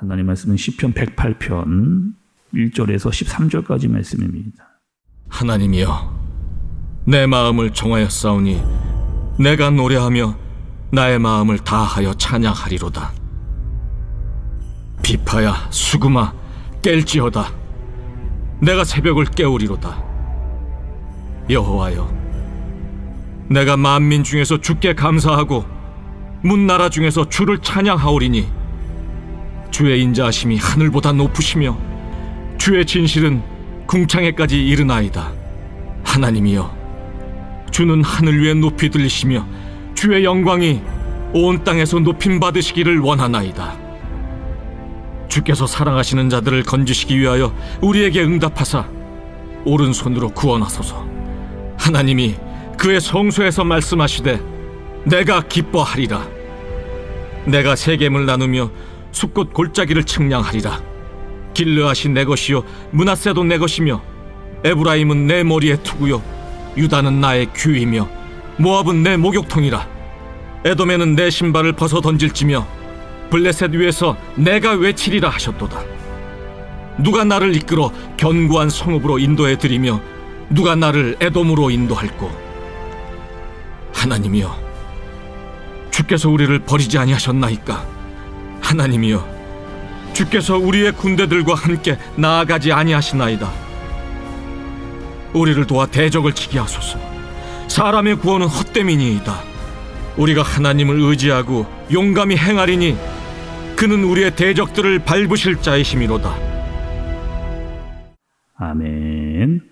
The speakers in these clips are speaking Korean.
하나님 말씀은 시편 108편 1절에서 13절까지 말씀입니다. 하나님이여, 내 마음을 정하였사오니 내가 노래하며 나의 마음을 다하여 찬양하리로다. 비파야 수금아 깰지어다. 내가 새벽을 깨우리로다. 여호와여, 내가 만민 중에서 주께 감사하고 문나라 중에서 주를 찬양하오리니 주의 인자하심이 하늘보다 높으시며 주의 진실은 궁창에까지 이르나이다. 하나님이여, 주는 하늘 위에 높이 들리시며 주의 영광이 온 땅에서 높임 받으시기를 원하나이다. 주께서 사랑하시는 자들을 건지시기 위하여 우리에게 응답하사 오른손으로 구원하소서. 하나님이 그의 성소에서 말씀하시되 내가 기뻐하리라. 내가 세겜을 나누며 숲곳 골짜기를 측량하리라. 길르앗이 내 것이요 므낫세도 내 것이며 에브라임은 내 머리에 투구요 유다는 나의 규이며 모압은 내 목욕통이라. 에돔에는 내 신발을 벗어 던질지며 블레셋 위에서 내가 외치리라 하셨도다. 누가 나를 이끌어 견고한 성읍으로 인도해 드리며 누가 나를 에돔으로 인도할꼬. 하나님이여, 주께서 우리를 버리지 아니하셨나이까. 하나님이여, 주께서 우리의 군대들과 함께 나아가지 아니하시나이다. 우리를 도와 대적을 치게 하소서. 사람의 구원은 헛됨이니이다. 우리가 하나님을 의지하고 용감히 행하리니 그는 우리의 대적들을 밟으실 자이심이로다. 아멘.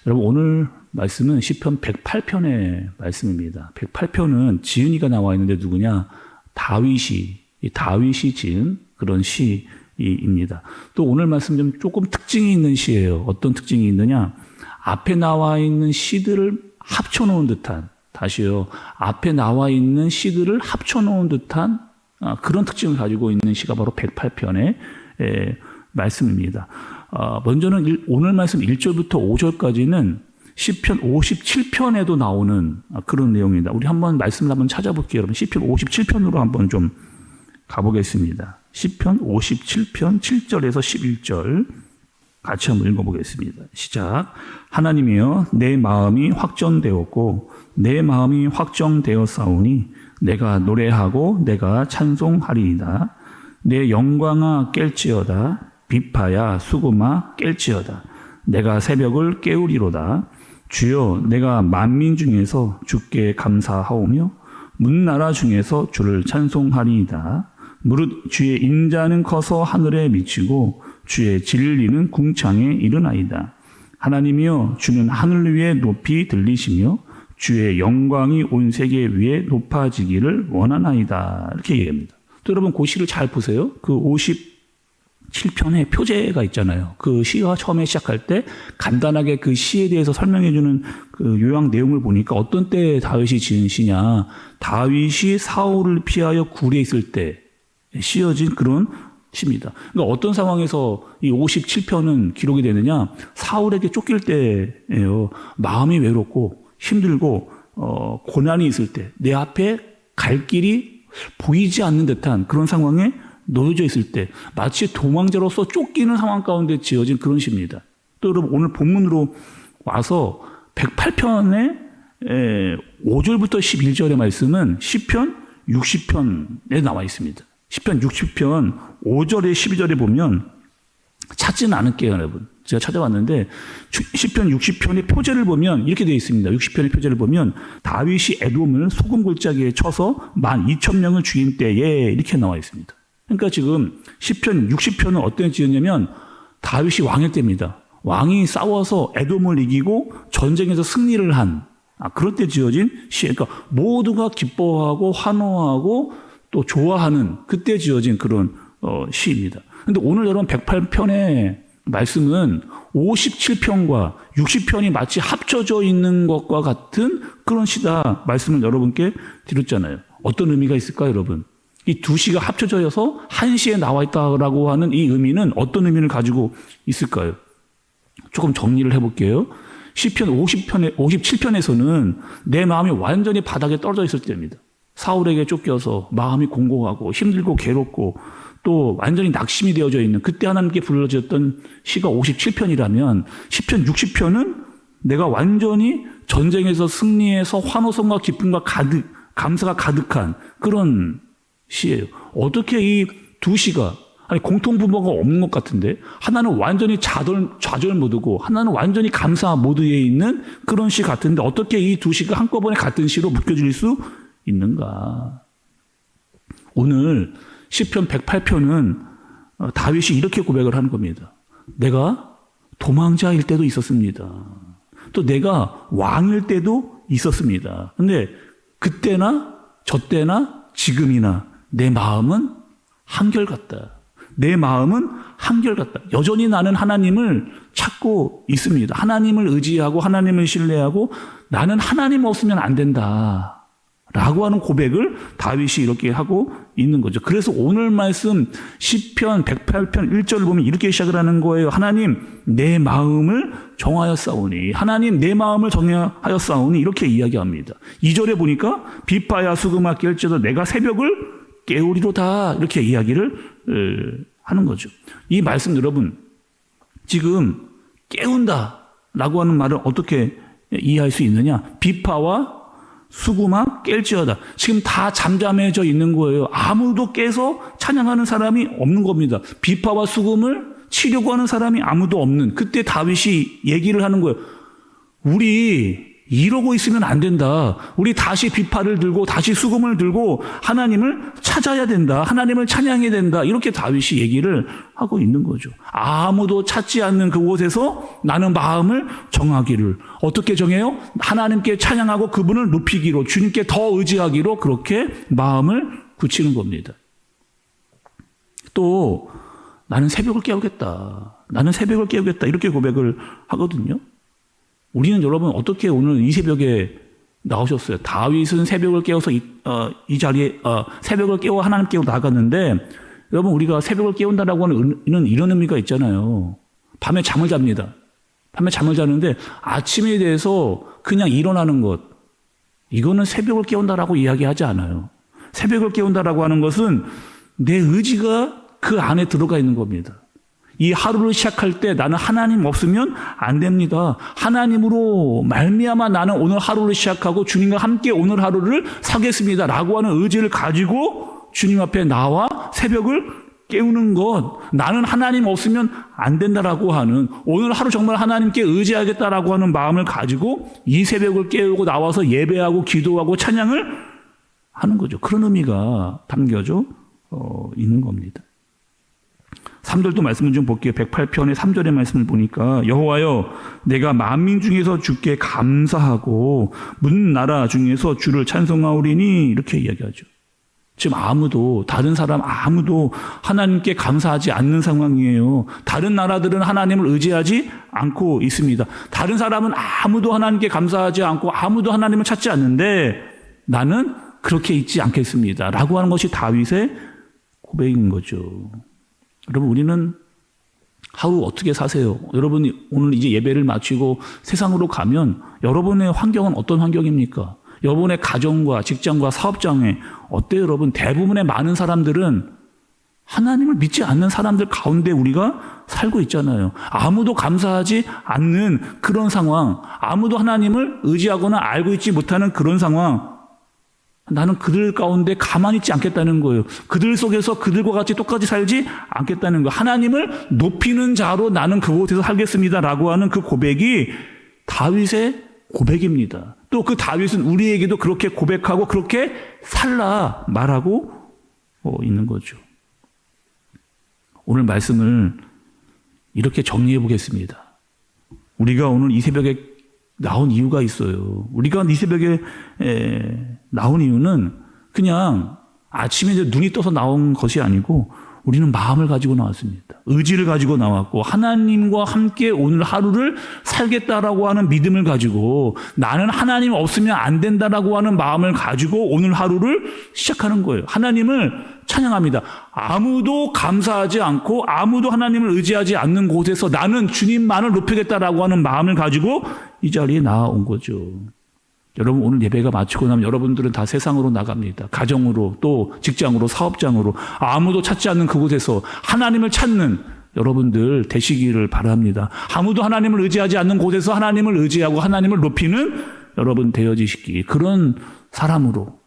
여러분, 오늘 말씀은 시편 108편의 말씀입니다. 108편은 지은이가 나와 있는데 누구냐? 다윗이 지은 그런 시입니다. 또 오늘 말씀 좀 조금 특징이 있는 시예요. 어떤 특징이 있느냐? 앞에 나와 있는 시들을 합쳐놓은 듯한, 다시요, 앞에 나와 있는 시들을 합쳐놓은 듯한 그런 특징을 가지고 있는 시가 바로 108편의 말씀입니다. 먼저는 오늘 말씀 1절부터 5절까지는 시편 57편에도 나오는 그런 내용입니다. 우리 말씀을 한번 찾아볼게요. 여러분, 시편 57편으로 한번 좀 가보겠습니다. 시편 57편 7절에서 11절 같이 한번 읽어보겠습니다. 시작. 하나님이여, 내 마음이 확정되었고 내 마음이 확정되었사오니 내가 노래하고 내가 찬송하리이다. 내 영광아 깰지어다. 비파야 수금아 깰지어다. 내가 새벽을 깨우리로다. 주여, 내가 만민 중에서 주께 감사하오며 문나라 중에서 주를 찬송하리이다. 무릇 주의 인자는 커서 하늘에 미치고 주의 진리는 궁창에 이르나이다. 하나님이여, 주는 하늘 위에 높이 들리시며 주의 영광이 온 세계 위에 높아지기를 원하나이다. 이렇게 얘기합니다. 또 여러분, 그 시를 잘 보세요. 그 57편의 표제가 있잖아요. 그 시가 처음에 시작할 때 간단하게 그 시에 대해서 설명해주는 그 요약 내용을 보니까 어떤 때 다윗이 지은 시냐. 다윗이 사울을 피하여 굴에 있을 때 씌어진 그런 시입니다. 그러니까 어떤 상황에서 이 57편은 기록이 되느냐. 사울에게 쫓길 때예요. 마음이 외롭고 힘들고 고난이 있을 때, 내 앞에 갈 길이 보이지 않는 듯한 그런 상황에 놓여져 있을 때, 마치 도망자로서 쫓기는 상황 가운데 지어진 그런 시입니다. 또 여러분, 오늘 본문으로 와서 108편의 5절부터 11절의 말씀은 시편 60편에 나와 있습니다. 시편 60편 5절에 12절에 보면 찾지는 않을게요, 여러분. 제가 찾아봤는데 시편 60편의 표제를 보면 이렇게 되어 있습니다. 60편의 표제를 보면 다윗이 에돔을 소금 골짜기에 쳐서 12,000명을 죽인 때에 이렇게 나와 있습니다. 그러니까 지금 시편 60편은 어떤 지었냐면 다윗이 왕일 때입니다. 왕이 싸워서 에돔을 이기고 전쟁에서 승리를 한 그럴 때 지어진 시. 그러니까 모두가 기뻐하고 환호하고 또 좋아하는 그때 지어진 그런 시입니다. 그런데 오늘 여러분 108편의 말씀은 57편과 60편이 마치 합쳐져 있는 것과 같은 그런 시다 말씀을 여러분께 드렸잖아요. 어떤 의미가 있을까요, 여러분? 이 두 시가 합쳐져서 한 시에 나와 있다라고 하는 이 의미는 어떤 의미를 가지고 있을까요? 조금 정리를 해볼게요. 시편 57편에서는 내 마음이 완전히 바닥에 떨어져 있을 때입니다. 사울에게 쫓겨서 마음이 공고하고 힘들고 괴롭고 또 완전히 낙심이 되어져 있는 그때 하나님께 불러졌던 시가 57편이라면 시편 60편은 내가 완전히 전쟁에서 승리해서 환호성과 기쁨과 감사가 가득한 그런 시예요. 어떻게 이 두 시가 공통분모가 없는 것 같은데 하나는 완전히 좌절 모드고 하나는 완전히 감사 모드에 있는 그런 시 같은데 어떻게 이 두 시가 한꺼번에 같은 시로 묶여질 수 있는가? 오늘 시편 108편은 다윗이 이렇게 고백을 하는 겁니다. 내가 도망자일 때도 있었습니다. 또 내가 왕일 때도 있었습니다. 근데 그때나 저때나 지금이나 내 마음은 한결같다. 내 마음은 한결같다. 여전히 나는 하나님을 찾고 있습니다. 하나님을 의지하고 하나님을 신뢰하고 나는 하나님 없으면 안 된다. 라고 하는 고백을 다윗이 이렇게 하고 있는 거죠. 그래서 오늘 말씀 시편 108편 1절을 보면 이렇게 시작을 하는 거예요. 하나님 내 마음을 정하였사오니 하나님 내 마음을 정하였사오니 이렇게 이야기합니다. 2절에 보니까 비파야 수금아 깰지어다 내가 새벽을 깨우리로다 이렇게 이야기를 하는 거죠. 이 말씀 여러분 지금 깨운다라고 하는 말을 어떻게 이해할 수 있느냐? 비파와 수금아 깰지어다. 지금 다 잠잠해져 있는 거예요. 아무도 깨서 찬양하는 사람이 없는 겁니다. 비파와 수금을 치려고 하는 사람이 아무도 없는 그때 다윗이 얘기를 하는 거예요. 우리 이러고 있으면 안 된다. 우리 다시 비파를 들고 다시 수금을 들고 하나님을 찾아야 된다. 하나님을 찬양해야 된다. 이렇게 다윗이 얘기를 하고 있는 거죠. 아무도 찾지 않는 그곳에서 나는 마음을 정하기를. 어떻게 정해요? 하나님께 찬양하고 그분을 높이기로, 주님께 더 의지하기로 그렇게 마음을 굳히는 겁니다. 또 나는 새벽을 깨우겠다. 나는 새벽을 깨우겠다. 이렇게 고백을 하거든요. 우리는 여러분 어떻게 오늘 이 새벽에 나오셨어요? 다윗은 새벽을 깨워서 이 자리에 새벽을 깨워 하나님께 나갔는데 여러분 우리가 새벽을 깨운다라고 하는 이런 의미가 있잖아요. 밤에 잠을 잡니다. 밤에 잠을 자는데 아침에 대해서 그냥 일어나는 것 이거는 새벽을 깨운다라고 이야기하지 않아요. 새벽을 깨운다라고 하는 것은 내 의지가 그 안에 들어가 있는 겁니다. 이 하루를 시작할 때 나는 하나님 없으면 안 됩니다. 하나님으로 말미암아 나는 오늘 하루를 시작하고 주님과 함께 오늘 하루를 살겠습니다. 라고 하는 의지를 가지고 주님 앞에 나와 새벽을 깨우는 것. 나는 하나님 없으면 안 된다라고 하는 오늘 하루 정말 하나님께 의지하겠다라고 하는 마음을 가지고 이 새벽을 깨우고 나와서 예배하고 기도하고 찬양을 하는 거죠. 그런 의미가 담겨져 있는 겁니다. 3절도 말씀을 좀 볼게요. 108편의 3절의 말씀을 보니까 여호와여 내가 만민 중에서 주께 감사하고 문 나라 중에서 주를 찬송하오리니 이렇게 이야기하죠. 지금 다른 사람 아무도 하나님께 감사하지 않는 상황이에요. 다른 나라들은 하나님을 의지하지 않고 있습니다. 다른 사람은 아무도 하나님께 감사하지 않고 아무도 하나님을 찾지 않는데 나는 그렇게 있지 않겠습니다. 라고 하는 것이 다윗의 고백인 거죠. 여러분 우리는 하루 어떻게 사세요? 여러분이 오늘 이제 예배를 마치고 세상으로 가면 여러분의 환경은 어떤 환경입니까? 여러분의 가정과 직장과 사업장에 어때요? 여러분 대부분의 많은 사람들은 하나님을 믿지 않는 사람들 가운데 우리가 살고 있잖아요. 아무도 감사하지 않는 그런 상황, 아무도 하나님을 의지하거나 알고 있지 못하는 그런 상황. 나는 그들 가운데 가만히 있지 않겠다는 거예요. 그들 속에서 그들과 같이 똑같이 살지 않겠다는 거예요. 하나님을 높이는 자로 나는 그곳에서 살겠습니다라고 하는 그 고백이 다윗의 고백입니다. 또 그 다윗은 우리에게도 그렇게 고백하고 그렇게 살라 말하고 있는 거죠. 오늘 말씀을 이렇게 정리해 보겠습니다. 우리가 오늘 이 새벽에 나온 이유가 있어요. 우리가 이 새벽에 나온 이유는 그냥 아침에 이제 눈이 떠서 나온 것이 아니고 우리는 마음을 가지고 나왔습니다. 의지를 가지고 나왔고 하나님과 함께 오늘 하루를 살겠다라고 하는 믿음을 가지고 나는 하나님 없으면 안 된다라고 하는 마음을 가지고 오늘 하루를 시작하는 거예요. 하나님을 찬양합니다. 아무도 감사하지 않고 아무도 하나님을 의지하지 않는 곳에서 나는 주님만을 높이겠다라고 하는 마음을 가지고 이 자리에 나온 거죠. 여러분 오늘 예배가 마치고 나면 여러분들은 다 세상으로 나갑니다. 가정으로 또 직장으로 사업장으로 아무도 찾지 않는 그곳에서 하나님을 찾는 여러분들 되시기를 바랍니다. 아무도 하나님을 의지하지 않는 곳에서 하나님을 의지하고 하나님을 높이는 여러분 되어지시기 그런 사람으로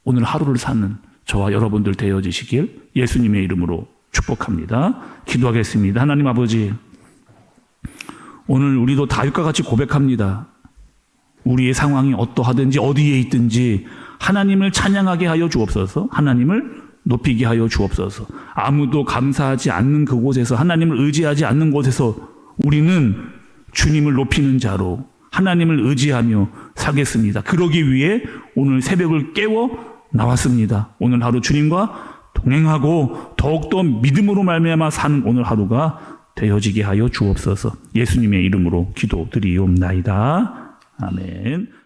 오늘 하루를 사는 저와 여러분들 되어지시길 예수님의 이름으로 축복합니다. 기도하겠습니다. 하나님 아버지, 오늘 우리도 다윗과 같이 고백합니다. 우리의 상황이 어떠하든지 어디에 있든지 하나님을 찬양하게 하여 주옵소서. 하나님을 높이게 하여 주옵소서. 아무도 감사하지 않는 그곳에서 하나님을 의지하지 않는 곳에서 우리는 주님을 높이는 자로 하나님을 의지하며 살겠습니다. 그러기 위해 오늘 새벽을 깨워 나왔습니다. 오늘 하루 주님과 동행하고 더욱더 믿음으로 말미암아 사는 오늘 하루가 되어지게 하여 주옵소서. 예수님의 이름으로 기도드리옵나이다. 아멘.